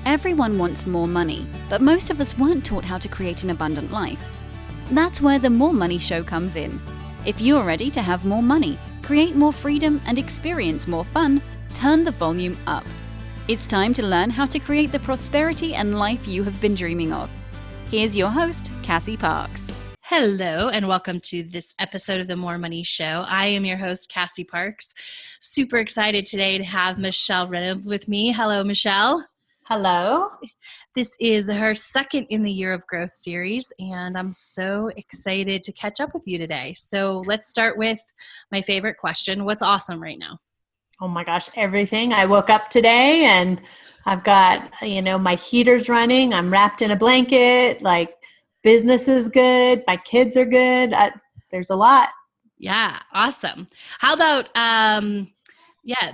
Everyone wants more money, but most of us weren't taught how to create an abundant life. That's where the More Money Show comes in. If you're ready to have more money, create more freedom, and experience more fun, turn the volume up. It's time to learn how to create the prosperity and life you have been dreaming of. Here's your host, Cassie Parks. Hello, and welcome to this episode of the More Money Show. I am your host, Cassie Parks. Super excited today to have Michele Reynolds with me. Hello, Michele. Hello. This is her second in the Year of Growth series, and I'm so excited to catch up with you today. So let's start with my favorite question. What's awesome right now? Oh my gosh, everything. I woke up today and I've got, my heater's running. I'm wrapped in a blanket. Like, business is good. My kids are good. There's a lot. Yeah, awesome. How about,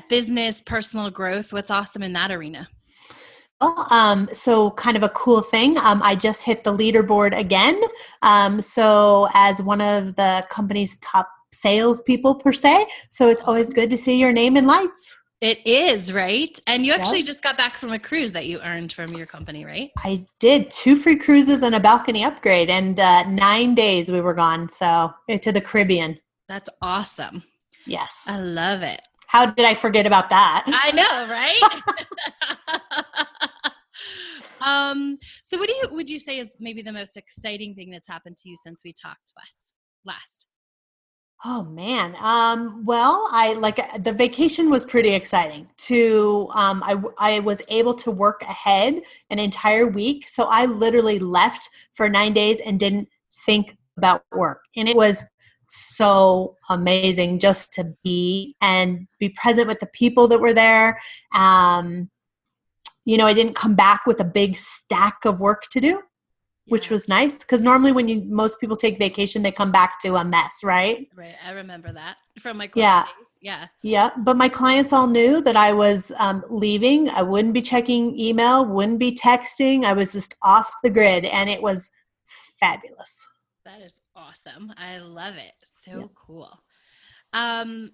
business, personal growth? What's awesome in that arena? Well, so kind of a cool thing. I just hit the leaderboard again. So as one of the company's top salespeople per se. So it's always good to see your name in lights. It is, right? And you actually just got back from a cruise that you earned from your company, right? I did 2 free cruises and a balcony upgrade, and 9 days we were gone. So to the Caribbean. That's awesome. Yes. I love it. How did I forget about that? I know, right? So what would you say is maybe the most exciting thing that's happened to you since we talked last? Oh man. Well, the vacation was pretty exciting I was able to work ahead an entire week. So I literally left for 9 days and didn't think about work. And it was so amazing just to be present with the people that were there. I didn't come back with a big stack of work to do, which was nice. Because normally when most people take vacation, they come back to a mess, right? Right. I remember that from my days. Yeah. Yeah. But my clients all knew that I was leaving. I wouldn't be checking email, wouldn't be texting. I was just off the grid, and it was fabulous. That is awesome. I love it. So cool. So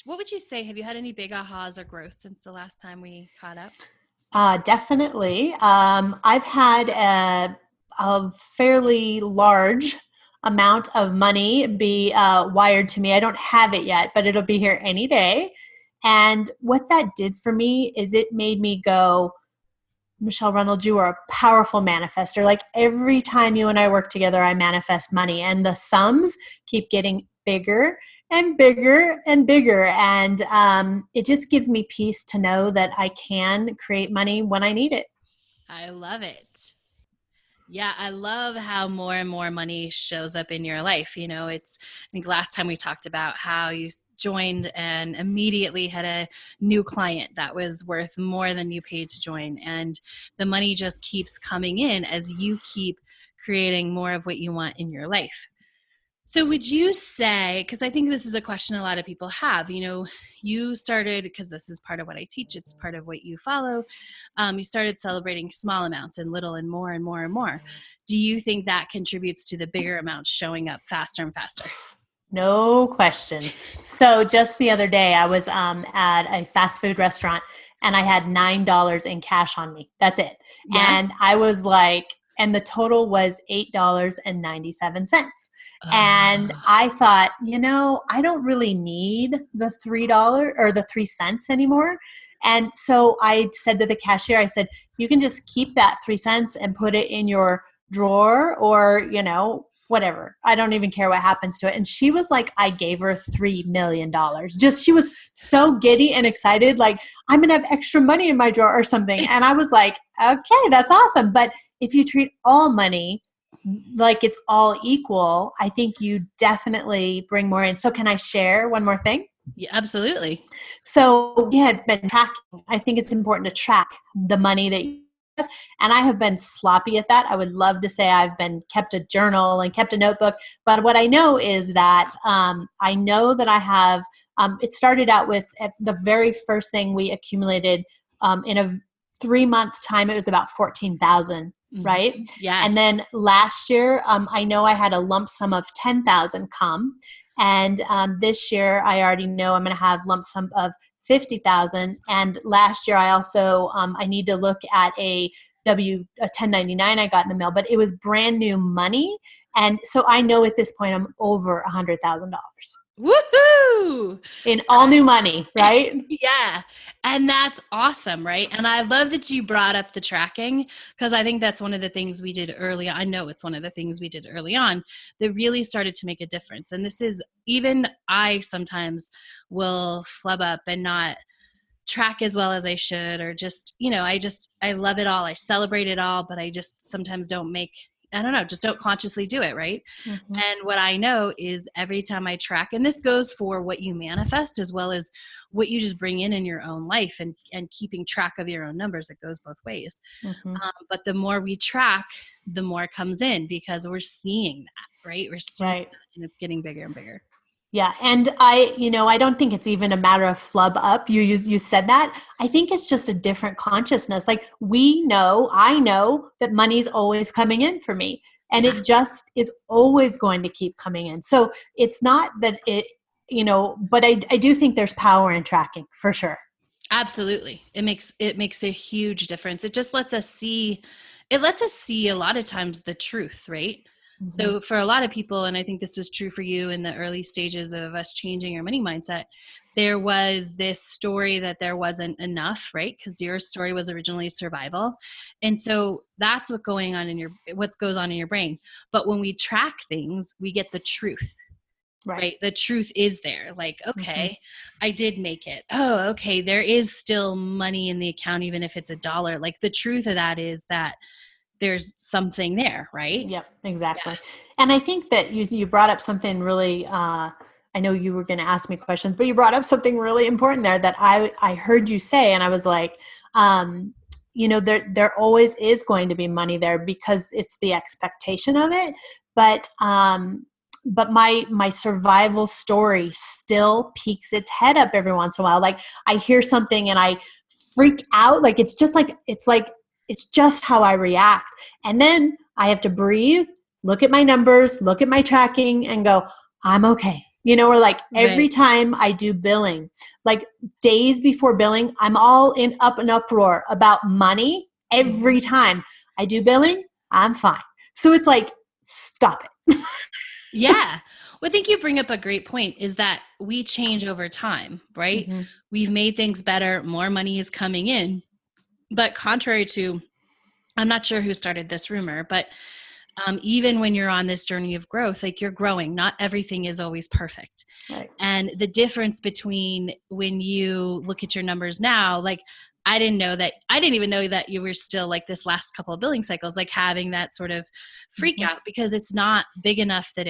what would you say? Have you had any big ahas or growth since the last time we caught up? Definitely. I've had a fairly large amount of money be wired to me. I don't have it yet, but it'll be here any day. And what that did for me is it made me go, Michele Reynolds, you are a powerful manifestor. Like, every time you and I work together, I manifest money, and the sums keep getting bigger and bigger and bigger. And it just gives me peace to know that I can create money when I need it. I love it. Yeah, I love how more and more money shows up in your life. I think last time we talked about how you joined and immediately had a new client that was worth more than you paid to join. And the money just keeps coming in as you keep creating more of what you want in your life. So would you say, because I think this is a question a lot of people have, you started, because this is part of what I teach, it's part of what you follow, you started celebrating small amounts and little and more and more and more. Do you think that contributes to the bigger amounts showing up faster and faster? No question. So just the other day, I was at a fast food restaurant, and I had $9 in cash on me. That's it. Yeah. And I was like, and the total was $8.97. And I thought, I don't really need the $3 or the 3 cents anymore. And so I said to the cashier, I said, you can just keep that 3 cents and put it in your drawer, or, whatever. I don't even care what happens to it. And she was like, I gave her $3 million. She was so giddy and excited. Like, I'm going to have extra money in my drawer or something. And I was like, okay, that's awesome. But if you treat all money like it's all equal, I think you definitely bring more in. So can I share one more thing? Yeah, absolutely. So we had been tracking. I think it's important to track the money that you have, and I have been sloppy at that. I would love to say I've been kept a journal and kept a notebook, but what I know is that I know that I have. It started out with the very first thing we accumulated in a 3-month time. It was about 14,000. Right? Yes. And then last year, I know I had a lump sum of 10,000 come. And this year, I already know I'm going to have lump sum of $50,000. And last year I also, I need to look at a 1099 I got in the mail, but it was brand new money. And so I know at this point I'm over $100,000 Woohoo! in all new money, right? Yeah. And that's awesome, right? And I love that you brought up the tracking, because I think that's one of the things we did early. I know it's one of the things we did early on that really started to make a difference. And this is, even I sometimes will flub up and not track as well as I should, or just, I love it all. I celebrate it all, but I just sometimes just don't consciously do it. Right. Mm-hmm. And what I know is every time I track, and this goes for what you manifest as well as what you just bring in your own life, and keeping track of your own numbers, it goes both ways. Mm-hmm. But the more we track, the more comes in, because we're seeing that, right? We're seeing Right. that, and it's getting bigger and bigger. Yeah. And I don't think it's even a matter of flub up. You said that. I think it's just a different consciousness. Like I know that money's always coming in for me, and it just is always going to keep coming in. So it's not that but I do think there's power in tracking for sure. Absolutely. It makes a huge difference. It just lets us see a lot of times the truth, right? Mm-hmm. So for a lot of people, and I think this was true for you in the early stages of us changing your money mindset, there was this story that there wasn't enough, right? Because your story was originally survival. And so that's what goes on in your brain. But when we track things, we get the truth. Right. The truth is there. Like, okay, I did make it. Oh, okay. There is still money in the account, even if it's $1. Like, the truth of that is that there's something there, right? Yep, exactly. Yeah. And I think that you brought up something really, I know you were going to ask me questions, but you brought up something really important there that I heard you say, and I was like, there always is going to be money there because it's the expectation of it. But my survival story still peeks its head up every once in a while. Like, I hear something and I freak out. Like, it's just how I react. And then I have to breathe, look at my numbers, look at my tracking, and go, I'm okay. Or like every time I do billing, like days before billing, I'm all in an uproar about money. Every time I do billing, I'm fine. So it's like, stop it. Yeah. Well, I think you bring up a great point, is that we change over time, right? Mm-hmm. We've made things better. More money is coming in. But contrary to, I'm not sure who started this rumor, but even when you're on this journey of growth, like, you're growing, not everything is always perfect. Right. And the difference between when you look at your numbers now, like, I didn't even know that you were still, like, this last couple of billing cycles, like, having that sort of freak out, because it's not big enough that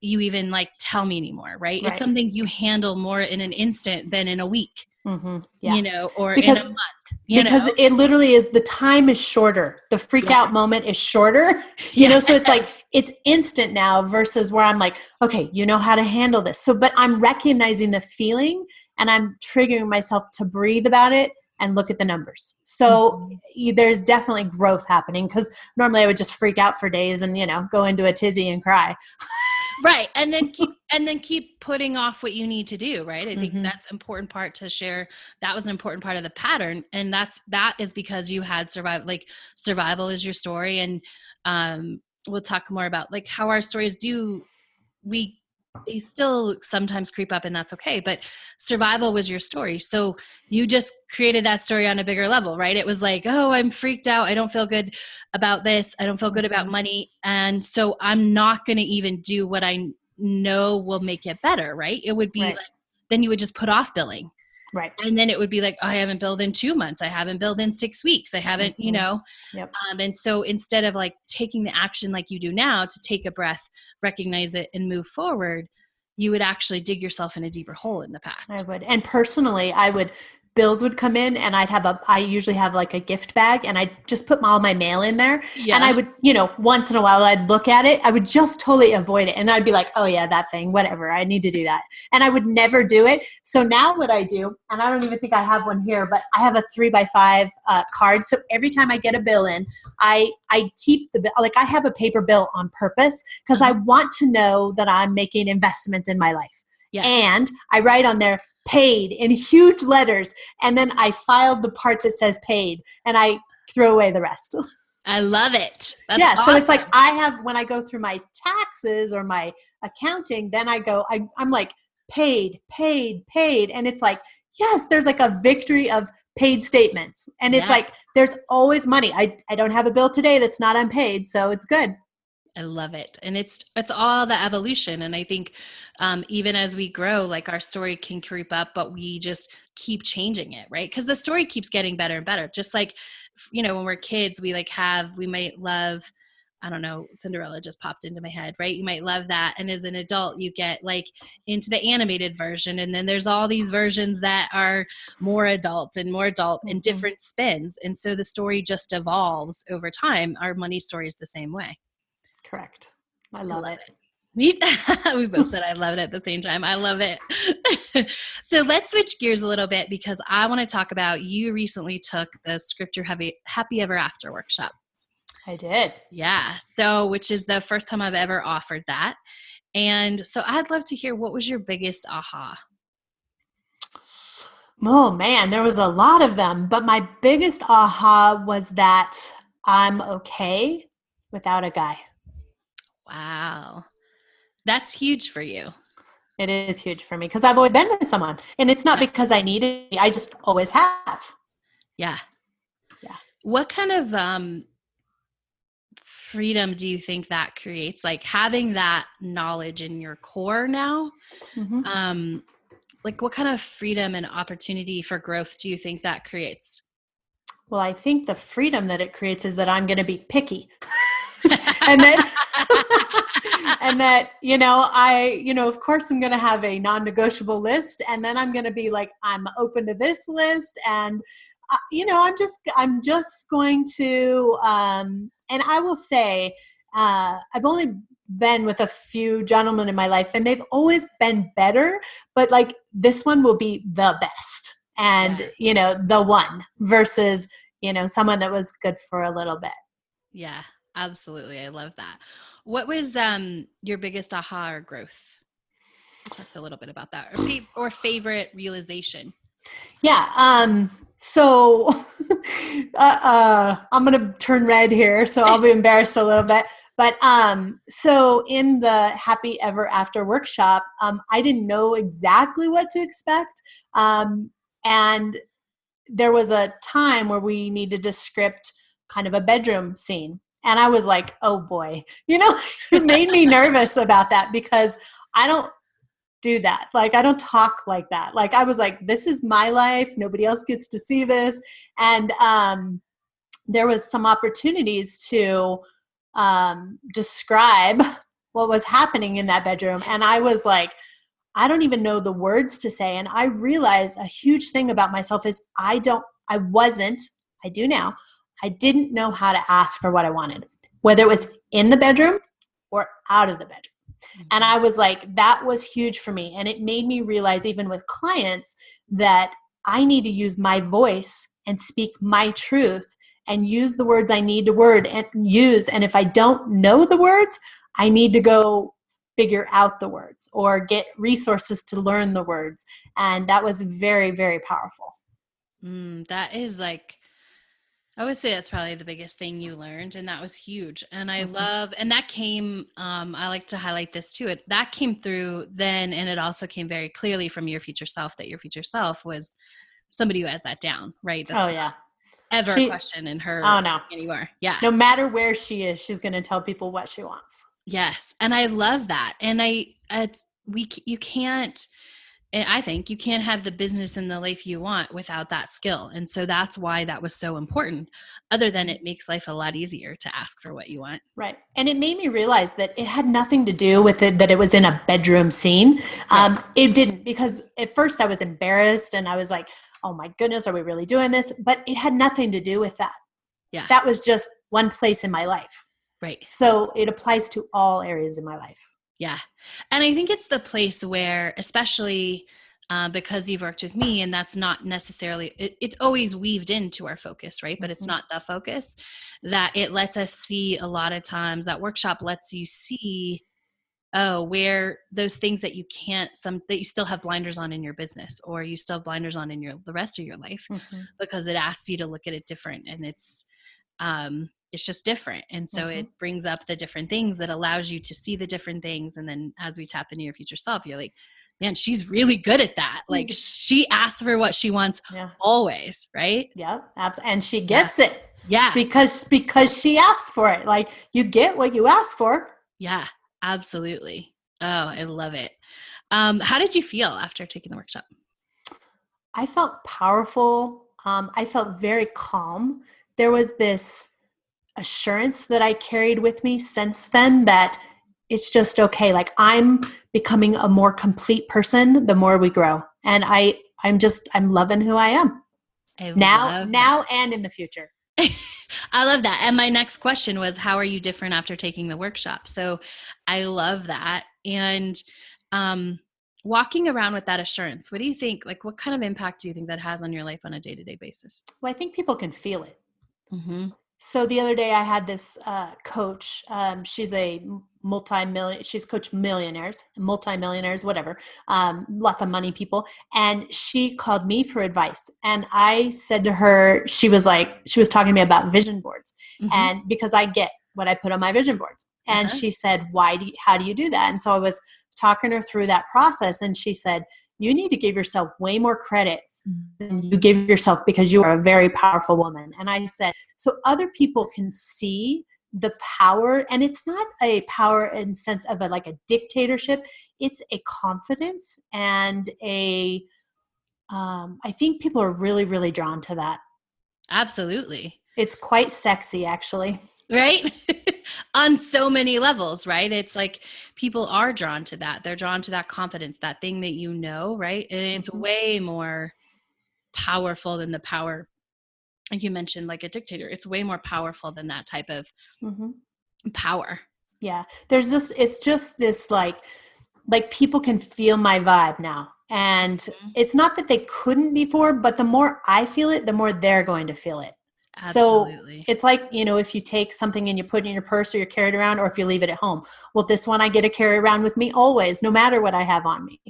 you even like tell me anymore, right? It's something you handle more in an instant than in a week. Mm-hmm. Yeah. Or in a month. Because it literally is, the time is shorter. The freak out moment is shorter, so it's like, it's instant now versus where I'm like, okay, you know how to handle this. So, but I'm recognizing the feeling and I'm triggering myself to breathe about it and look at the numbers. So there's definitely growth happening, because normally I would just freak out for days and, go into a tizzy and cry. Right. And then keep putting off what you need to do. Right. I think that's an important part to share. That was an important part of the pattern. And that is because you had survived. Like, survival is your story. And we'll talk more about, like, how our stories they still sometimes creep up, and that's okay. But survival was your story. So you just created that story on a bigger level, right? It was like, oh, I'm freaked out. I don't feel good about this. I don't feel good about money. And so I'm not going to even do what I know will make it better, right? It would be like, then you would just put off billing. Right. And then it would be like, oh, I haven't billed in 2 months. I haven't billed in 6 weeks. I haven't, Yep. And so instead of like taking the action like you do now to take a breath, recognize it, and move forward, you would actually dig yourself in a deeper hole in the past. I would. And personally, bills would come in, and I usually have like a gift bag, and I'd just put all my mail in there. Yeah. And I would, once in a while I'd look at it. I would just totally avoid it. And I'd be like, oh yeah, that thing, whatever. I need to do that. And I would never do it. So now what I do, and I don't even think I have one here, but I have a 3x5 card. So every time I get a bill in, I keep the bill. Like, I have a paper bill on purpose, because I want to know that I'm making investments in my life. Yeah. And I write on there, paid in huge letters. And then I filed the part that says paid and I throw away the rest. I love it. That's yeah. awesome. So it's like when I go through my taxes or my accounting, then I'm like paid. And it's like, yes, there's like a victory of paid statements. And it's like, there's always money. I don't have a bill today that's not unpaid. So it's good. I love it. And it's all the evolution. And I think even as we grow, like our story can creep up, but we just keep changing it, right? Because the story keeps getting better and better. Just like, when we're kids, we might love, I don't know, Cinderella just popped into my head, right? You might love that. And as an adult, you get like into the animated version. And then there's all these versions that are more adult and different spins. And so the story just evolves over time. Our money story is the same way. Correct. I love it. We both said I love it at the same time. I love it. So let's switch gears a little bit because I want to talk about you recently took the Scripture Happy Ever After workshop. I did. Yeah. So which is the first time I've ever offered that. And so I'd love to hear, what was your biggest aha? Oh man, there was a lot of them, but my biggest aha was that I'm okay without a guy. Wow. That's huge for you. It is huge for me because I've always been with someone, and it's not because I need it. I just always have. Yeah. Yeah. What kind of freedom do you think that creates? Like having that knowledge in your core now, like what kind of freedom and opportunity for growth do you think that creates? Well, I think the freedom that it creates is that I'm going to be picky. and that, of course I'm going to have a non-negotiable list, and then I'm going to be like, I'm open to this list. And, I'm just going to, and I will say, I've only been with a few gentlemen in my life and they've always been better, but like this one will be the best. And, the one versus, someone that was good for a little bit. Yeah, absolutely. I love that. What was your biggest aha or growth? We talked a little bit about that, or favorite realization. Yeah. So I'm going to turn red here, so I'll be embarrassed a little bit. But so in the Happy Ever After workshop, I didn't know exactly what to expect. And there was a time where we needed to script kind of a bedroom scene. And I was like, oh boy, it made me nervous about that because I don't do that. Like, I don't talk like that. Like, I was like, this is my life. Nobody else gets to see this. And there was some opportunities to describe what was happening in that bedroom. And I was like, I don't even know the words to say. And I realized a huge thing about myself is I do now. I didn't know how to ask for what I wanted, whether it was in the bedroom or out of the bedroom. And I was like, that was huge for me. And it made me realize, even with clients, that I need to use my voice and speak my truth and use the words I need to use. And if I don't know the words, I need to go figure out the words or get resources to learn the words. And that was very, very powerful. That is like, I would say that's probably the biggest thing you learned. And that was huge. And I love, and that came, I like to highlight this too. That came through then. And it also came very clearly from your future self, that your future self was somebody who has that down, right? That's ever a question in her anymore. Yeah. No matter where she is, she's going to tell people what she wants. Yes. And I love that. And you can't, I think you can't have the business and the life you want without that skill. And so that's why that was so important, other than it makes life a lot easier to ask for what you want. Right. And it made me realize that it had nothing to do with it, that it was in a bedroom scene. It didn't, because at first I was embarrassed and I was like, oh my goodness, are we really doing this? But it had nothing to do with that. Yeah. That was just one place in my life. Right. So it applies to all areas in my life. Yeah. And I think it's the place where, especially because you've worked with me, and that's not necessarily, it's always weaved into our focus, right? But it's not the focus, that it lets us see a lot of times, that workshop lets you see oh, where those things that you can't, that you still have blinders on in your business, or you still have blinders on in the rest of your life, because it asks you to look at it different, and it's just different. And so it brings up the different things that allows you to see the different things. And then as we tap into your future self, you're like, man, she's really good at that. Like, she asks for what she wants always, right? Yeah, and she gets it. Yeah. Because she asked for it. Like, you get what you ask for. Yeah, absolutely. Oh, I love it. How did you feel after taking the workshop? I felt powerful. I felt very calm. There was this assurance that I carried with me since then that it's just okay. Like, I'm becoming a more complete person the more we grow. And I'm loving who I am now and in the future. I love that. And my next question was, how are you different after taking the workshop? So I love that. And walking around with that assurance, what do you think, like, what kind of impact do you think that has on your life on a day-to-day basis? Well, I think people can feel it. So the other day I had this coach. She's a she's coached multimillionaires, whatever, lots of money people. And she called me for advice. And I said to her, she was talking to me about vision boards. And because I get what I put on my vision boards. And she said, how do you do that? And so I was talking her through that process. And she said, you need to give yourself way more credit than you give yourself, because you are a very powerful woman. And I said, so other people can see the power, and it's not a power in sense of like a dictatorship. It's a confidence and I think people are really, really drawn to that. Absolutely. It's quite sexy, actually. Right? On so many levels, right? It's like people are drawn to that. They're drawn to that confidence, that thing that you know, right? And it's way more powerful than the power, like you mentioned, like a dictator. It's way more powerful than that type of power. Yeah. It's just this like people can feel my vibe now. And it's not that they couldn't before, but the more I feel it, the more they're going to feel it. Absolutely. So it's like, if you take something and you put it in your purse or you carry it around, or if you leave it at home. Well, this one I get to carry around with me always, no matter what I have on me.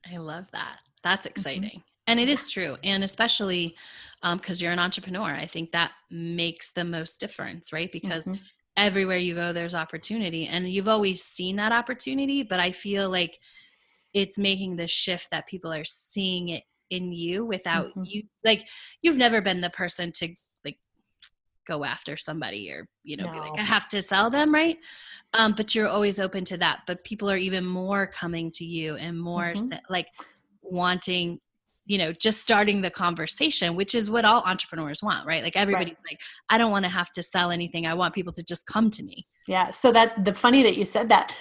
I love that. That's exciting. And it is true. And especially because you're an entrepreneur, I think that makes the most difference, right? Because everywhere you go, there's opportunity, and you've always seen that opportunity, but I feel like it's making the shift that people are seeing it in you without you. Like, you've never been the person to like go after somebody or, be like, I have to sell them. Right. But you're always open to that. But people are even more coming to you and more like wanting, just starting the conversation, which is what all entrepreneurs want, right? Like, everybody's like, I don't want to have to sell anything. I want people to just come to me. Yeah. So the funny that you said that,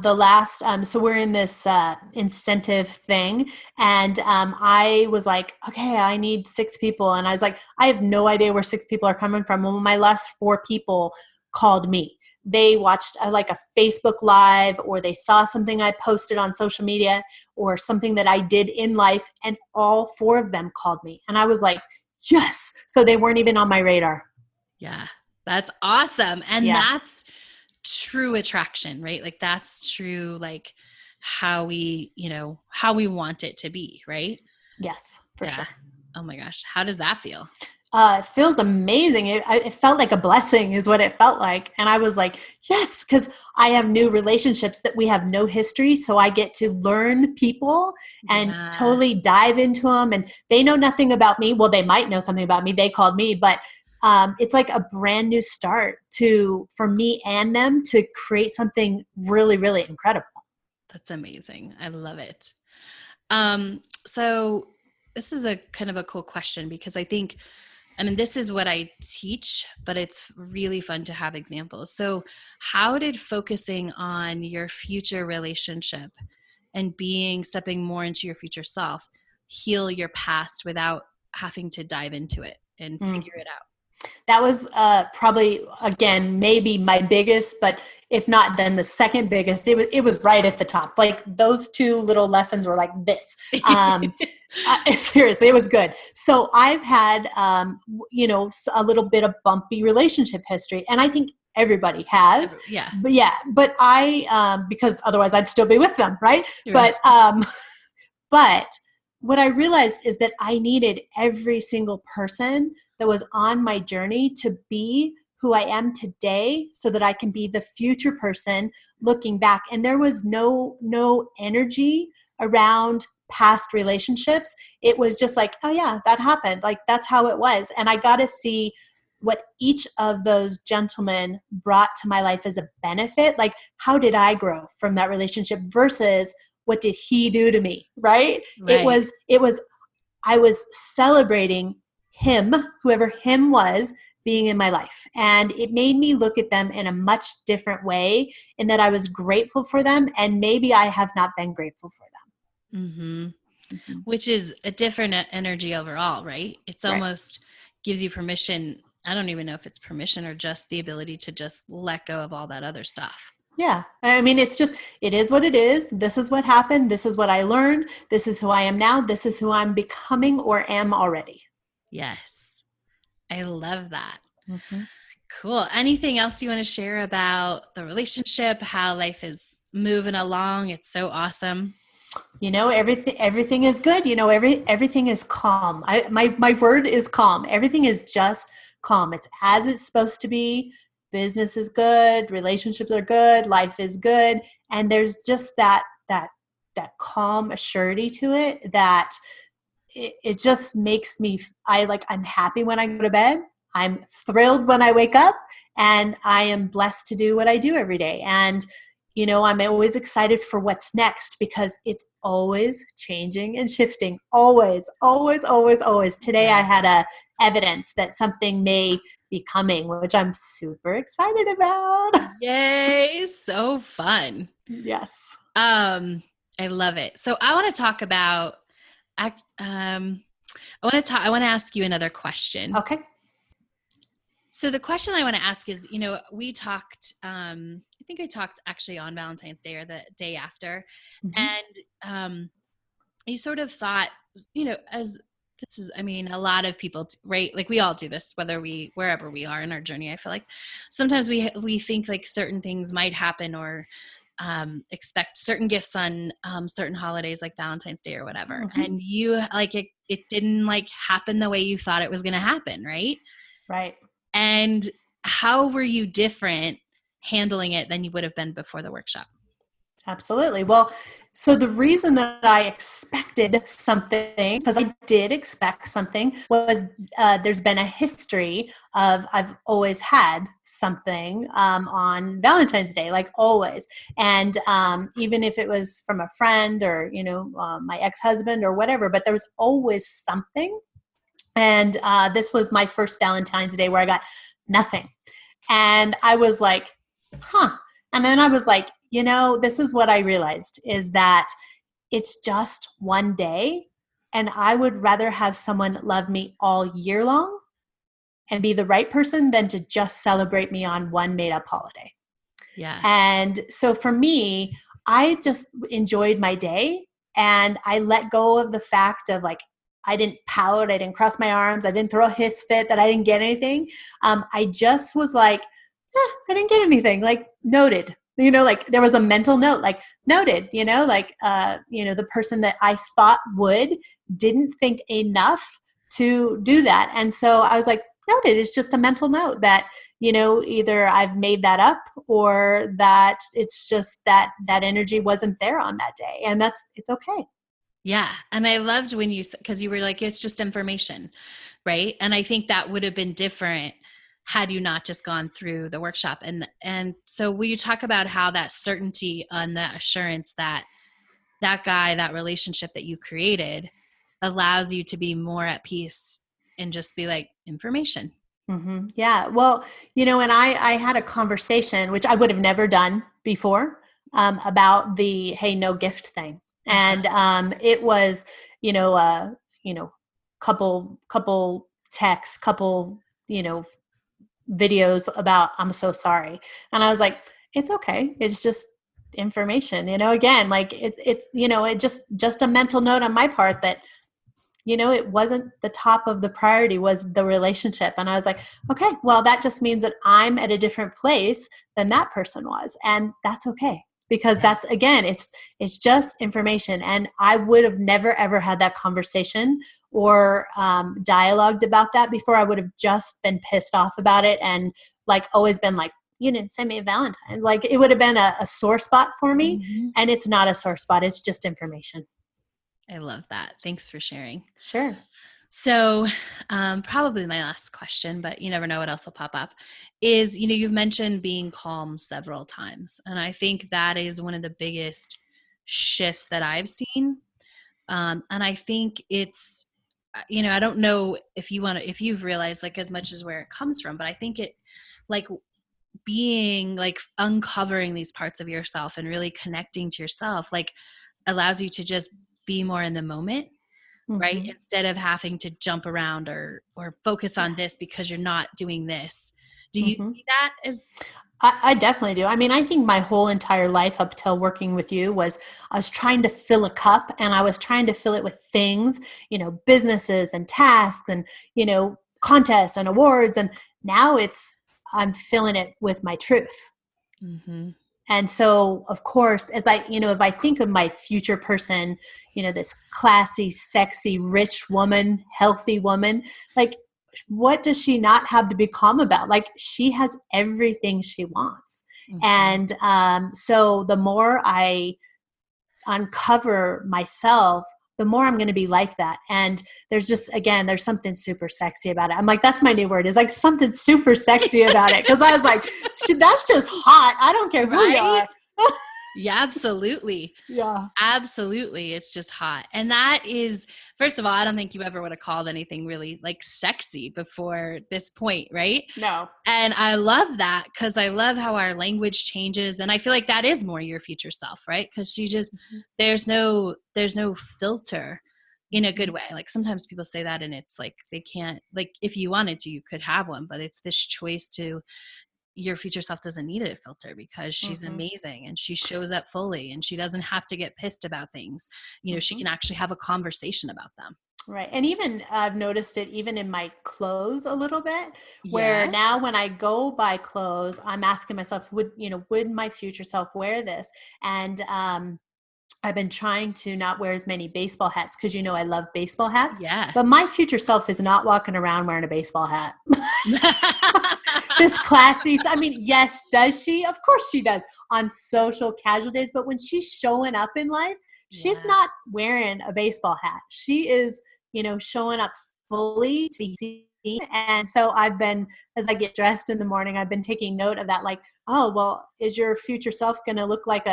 the last, so we're in this incentive thing, and I was like, okay, I need 6 people. And I was like, I have no idea where 6 people are coming from. Well, my last 4 people called me. They watched like a Facebook Live, or they saw something I posted on social media, or something that I did in life, and all 4 of them called me. And I was like, yes. So they weren't even on my radar. Yeah, that's awesome. And that's true attraction, right? Like, that's true, like how we want it to be, right? Yes, for sure. Oh my gosh. How does that feel? It feels amazing. It felt like a blessing is what it felt like. And I was like, yes, because I have new relationships that we have no history. So I get to learn people and totally dive into them. And they know nothing about me. Well, they might know something about me. They called me, but it's like a brand new start for me and them to create something really, really incredible. That's amazing. I love it. So this is a kind of a cool question, because this is what I teach, but it's really fun to have examples. So how did focusing on your future relationship and stepping more into your future self heal your past without having to dive into it and figure it out? That was probably, again, maybe my biggest, but if not, then the second biggest. It was right at the top. Like, those 2 little lessons were like this. Seriously, it was good. So I've had, a little bit of bumpy relationship history. And I think everybody has. Yeah. But yeah, but I, because otherwise I'd still be with them. Right. Right. But what I realized is that I needed every single person that was on my journey to be who I am today so that I can be the future person looking back. And there was no energy around past relationships. It was just like, oh yeah, that happened. Like that's how it was. And I got to see what each of those gentlemen brought to my life as a benefit. Like, how did I grow from that relationship versus what did he do to me? Right? Right. I was celebrating him, whoever him was, being in my life. And it made me look at them in a much different way, in that I was grateful for them. And maybe I have not been grateful for them. Mm-hmm. Mm-hmm. Which is a different energy overall, right? It's Right. almost gives you permission. I don't even know if it's permission or just the ability to just let go of all that other stuff. Yeah. I mean, it is what it is. This is what happened. This is what I learned. This is who I am now. This is who I'm becoming or am already. Yes. I love that. Mm-hmm. Cool. Anything else you want to share about the relationship, how life is moving along? It's so awesome. Everything is good. Everything is calm. My word is calm. Everything is just calm. It's as it's supposed to be. Business is good. Relationships are good. Life is good. And there's just that calm assurity to it that it just makes me, I'm happy when I go to bed. I'm thrilled when I wake up, and I am blessed to do what I do every day. And I'm always excited for what's next because it's always changing and shifting. Always, always, always, always. Today Yeah. I had evidence that something may be coming, which I'm super excited about. Yay. So fun. Yes. I love it. So I want to talk about, I want to ask you another question. Okay. So the question I want to ask is, we talked, I think I talked actually on Valentine's Day or the day after. Mm-hmm. And you sort of thought, as this is, a lot of people, right? Like we all do this, wherever we are in our journey. I feel like sometimes we think like certain things might happen or expect certain gifts on certain holidays like Valentine's Day or whatever. Mm-hmm. And you like it didn't like happen the way you thought it was going to happen. Right. Right. And how were you different handling it than you would have been before the workshop? Absolutely. Well, so the reason that I expected something, because I did expect something, was there's been a history of I've always had something on Valentine's Day, like always. And even if it was from a friend or, my ex-husband or whatever, but there was always something. And this was my first Valentine's Day where I got nothing. And I was like, huh. And then I was like, this is what I realized is that it's just one day. And I would rather have someone love me all year long and be the right person than to just celebrate me on one made up holiday. Yeah. And so for me, I just enjoyed my day and I let go of the fact of like, I didn't pout, I didn't cross my arms, I didn't throw a hiss fit that I didn't get anything. I just was like, I didn't get anything, like noted, like there was a mental note, like noted, the person that I thought didn't think enough to do that. And so I was like, noted, it's just a mental note that, either I've made that up or that it's just that energy wasn't there on that day. And it's okay. Yeah. And I loved when because you were like, it's just information, right? And I think that would have been different had you not just gone through the workshop. And so will you talk about how that certainty and that assurance that guy, that relationship that you created allows you to be more at peace and just be like information. Mm-hmm. Yeah. Well, and I had a conversation, which I would have never done before, about the, hey, no gift thing. And it was, couple texts, couple, videos about, I'm so sorry. And I was like, it's okay. It's just information, again, like it's, it just a mental note on my part that, it wasn't the top of the priority was the relationship. And I was like, okay, well, that just means that I'm at a different place than that person was. And that's okay. Because that's, again, it's just information. And I would have never, ever had that conversation or dialogued about that before. I would have just been pissed off about it and like always been like, you didn't send me a Valentine's. Like it would have been a sore spot for me. Mm-hmm. And it's not a sore spot. It's just information. I love that. Thanks for sharing. Sure. So probably my last question, but you never know what else will pop up, is, you've mentioned being calm several times. And I think that is one of the biggest shifts that I've seen. And I think it's, I don't know if you've realized like as much as where it comes from, but I think it like being like uncovering these parts of yourself and really connecting to yourself, like allows you to just be more in the moment. Right? Instead of having to jump around or focus on this because you're not doing this. Do you see that as? I definitely do. I mean, I think my whole entire life up till working with you was I was trying to fill a cup and I was trying to fill it with things, businesses and tasks and, contests and awards. And now I'm filling it with my truth. Mm-hmm. And so, of course, as if I think of my future person, this classy, sexy, rich woman, healthy woman, like, what does she not have to be calm about? Like, she has everything she wants. Mm-hmm. And so the more I uncover myself, the more I'm going to be like that. And there's something super sexy about it. I'm like, that's my new word, is like something super sexy about it. Cause I was like, that's just hot. I don't care who you are. Yeah, absolutely. Yeah. Absolutely. It's just hot. And that is, first of all, I don't think you ever would have called anything really like sexy before this point, right? No. And I love that because I love how our language changes. And I feel like that is more your future self, right? Because there's no filter in a good way. Like sometimes people say that and it's like they can't, like if you wanted to, you could have one, but it's this choice to, your future self doesn't need a filter because she's amazing and she shows up fully and she doesn't have to get pissed about things. She can actually have a conversation about them. Right. And even I've noticed it even in my clothes a little bit, where now when I go buy clothes, I'm asking myself, would my future self wear this? And I've been trying to not wear as many baseball hats because I love baseball hats. Yeah. But my future self is not walking around wearing a baseball hat. This classy. I mean, yes, does she? Of course she does on social casual days. But when she's showing up in life, she's not wearing a baseball hat. She is, showing up fully to be seen. And so as I get dressed in the morning, I've been taking note of that. Like, oh, well, is your future self going to look like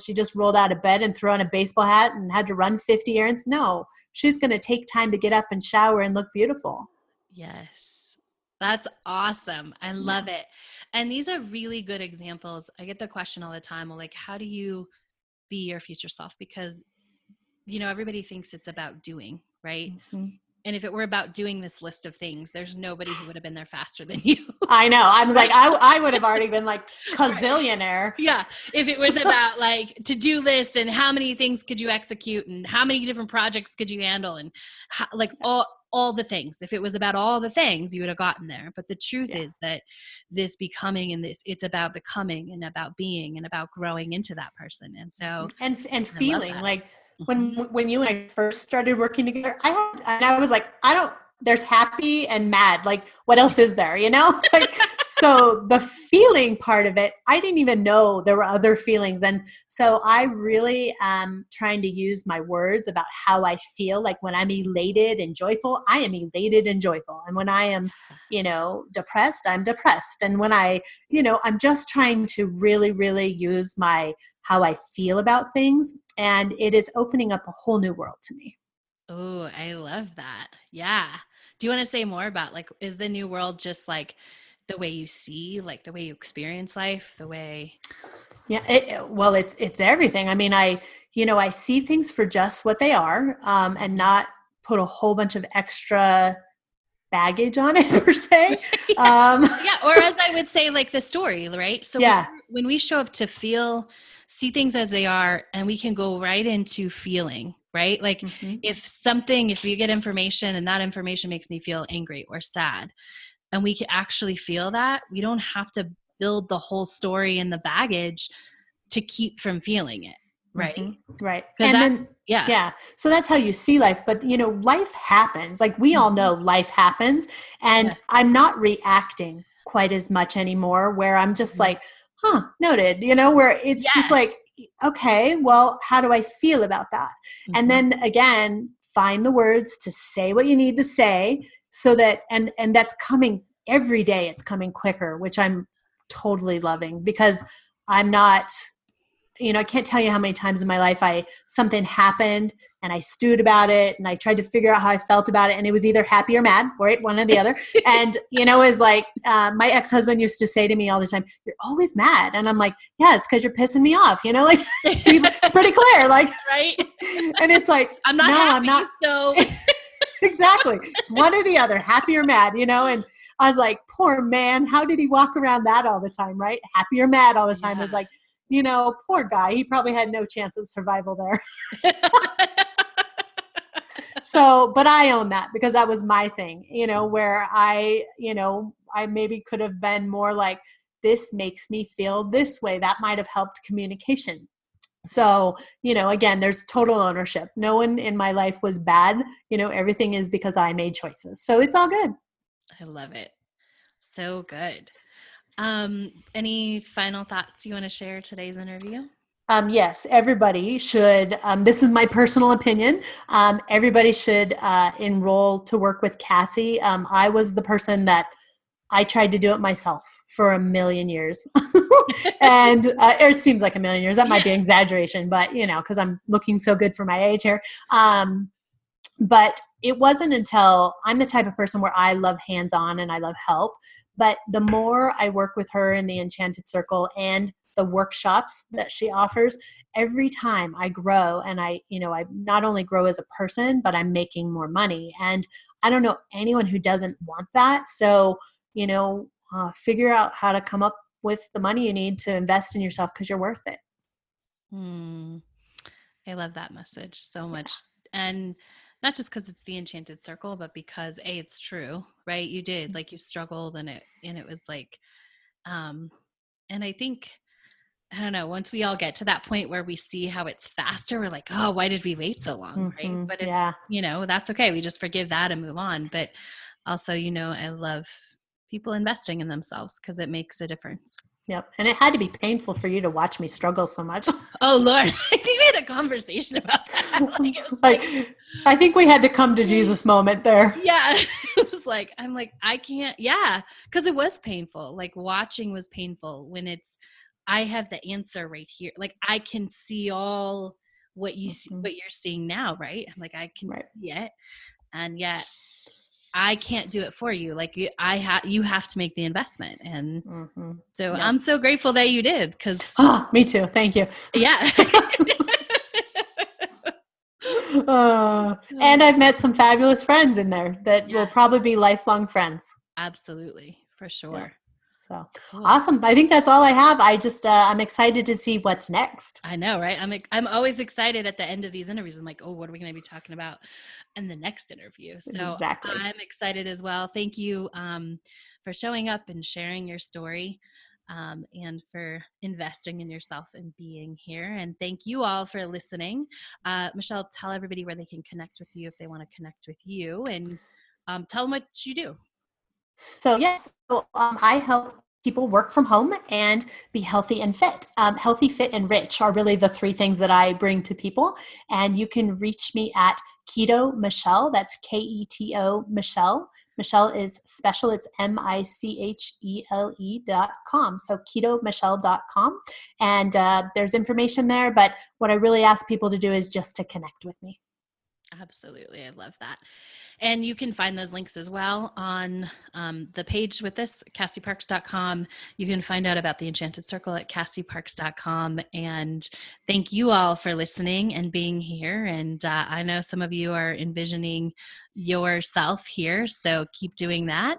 she just rolled out of bed and threw on a baseball hat and had to run 50 errands? No, she's going to take time to get up and shower and look beautiful. Yes. That's awesome. I love it. And these are really good examples. I get the question all the time, well, like, how do you be your future self? Because, everybody thinks it's about doing, right? Mm-hmm. And if it were about doing this list of things, there's nobody who would have been there faster than you. I know. I'm like, I would have already been like gazillionaire. Yeah. If it was about like to-do list and how many things could you execute and how many different projects could you handle and all the things. If it was about all the things, you would have gotten there. But the truth is that this becoming and it's about becoming and about being and about growing into that person. And so and feeling like when you and I first started working together, I was like, there's happy and mad. Like, what else is there? It's like, so the feeling part of it, I didn't even know there were other feelings. And so I really am trying to use my words about how I feel. Like when I'm elated and joyful, I am elated and joyful. And when I am, depressed, I'm depressed. And when I'm just trying to really, really use how I feel about things. And it is opening up a whole new world to me. Oh, I love that. Yeah. Do you want to say more about like, is the new world just like the way you see, like the way you experience life, the way? Yeah. It's everything. I mean, I see things for just what they are, and not put a whole bunch of extra baggage on it per se. Or as I would say, like the story, right? So when we show up to see things as they are, and we can go right into feeling, right? Like if you get information and that information makes me feel angry or sad, and we can actually feel that, we don't have to build the whole story and the baggage to keep from feeling it. Right. Right. And then, so that's how you see life. But, life happens. Like we all know life happens. And I'm not reacting quite as much anymore, where I'm just like, noted, where it's just like, okay, well, how do I feel about that? And then again, find the words to say what you need to say, so that, and that's coming every day. It's coming quicker, which I'm totally loving, because I'm not, I can't tell you how many times in my life something happened and I stewed about it and I tried to figure out how I felt about it, and it was either happy or mad, right? One or the other. And, it's like, my ex-husband used to say to me all the time, "You're always mad." And I'm like, yeah, it's because you're pissing me off. Like it's pretty clear. Like, right. And it's like, I'm not happy, I'm not. So exactly. One or the other, happy or mad, and I was like, poor man, how did he walk around that all the time? Right. Happy or mad all the time. It's like, poor guy. He probably had no chance of survival there. So, but I own that, because that was my thing, where I maybe could have been more like, this makes me feel this way. That might have helped communication. So, again, there's total ownership. No one in my life was bad. Everything is because I made choices. So it's all good. I love it. So good. Any final thoughts you want to share today's interview? Yes, everybody should. This is my personal opinion. Everybody should enroll to work with Cassie. I was the person that I tried to do it myself for a million years. And it seems like a million years. That might be an exaggeration, but because I'm looking so good for my age here. But it wasn't until I'm the type of person where I love hands-on and I love help. But the more I work with her in the Enchanted Circle and the workshops that she offers, every time I grow, and I not only grow as a person, but I'm making more money. And I don't know anyone who doesn't want that. So, figure out how to come up with the money you need to invest in yourself, because you're worth it. I love that message so much. And not just because it's the Enchanted Circle, but because it's true, right? You did, like, you struggled, and it was like, and I think, I don't know, once we all get to that point where we see how it's faster, we're like, oh, why did we wait so long? Right. But it's, that's okay. We just forgive that and move on. But also, I love people investing in themselves, because it makes a difference. Yep. And it had to be painful for you to watch me struggle so much. Oh, Lord. I think we had a conversation about that. I think we had to come to Jesus moment there. Yeah. It was like, I'm like, I can't. Yeah. Because it was painful. Like, watching was painful when I have the answer right here. Like, I can see all what you see, what you're seeing now. Right. I'm like, I can see it. And yet I can't do it for you. Like, you have to make the investment. And so I'm so grateful that you did. Cause me too. Thank you. Yeah. And I've met some fabulous friends in there that will probably be lifelong friends. Absolutely. For sure. Yeah. So awesome. I think that's all I have. I just, I'm excited to see what's next. I know, right? I'm always excited at the end of these interviews. I'm like, oh, what are we going to be talking about in the next interview? So exactly. I'm excited as well. Thank you for showing up and sharing your story, and for investing in yourself and being here. And thank you all for listening. Michele, tell everybody where they can connect with you if they want to connect with you, and tell them what you do. So yes, I help people work from home and be healthy and fit. Healthy, fit, and rich are really the three things that I bring to people. And you can reach me at Keto Michele. That's Keto Michele. Michele is special. It's MICHELE.com. So KetoMichele.com. And there's information there. But what I really ask people to do is just to connect with me. Absolutely. I love that. And you can find those links as well on the page with this, CassieParks.com. You can find out about the Enchanted Circle at CassieParks.com. And thank you all for listening and being here. And I know some of you are envisioning yourself here, so keep doing that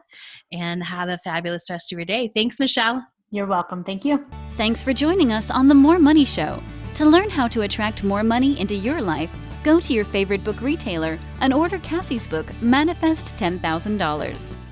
and have a fabulous rest of your day. Thanks, Michele. You're welcome. Thank you. Thanks for joining us on The More Money Show. To learn how to attract more money into your life, Go to your favorite book retailer and order Cassie's book, Manifest $10,000.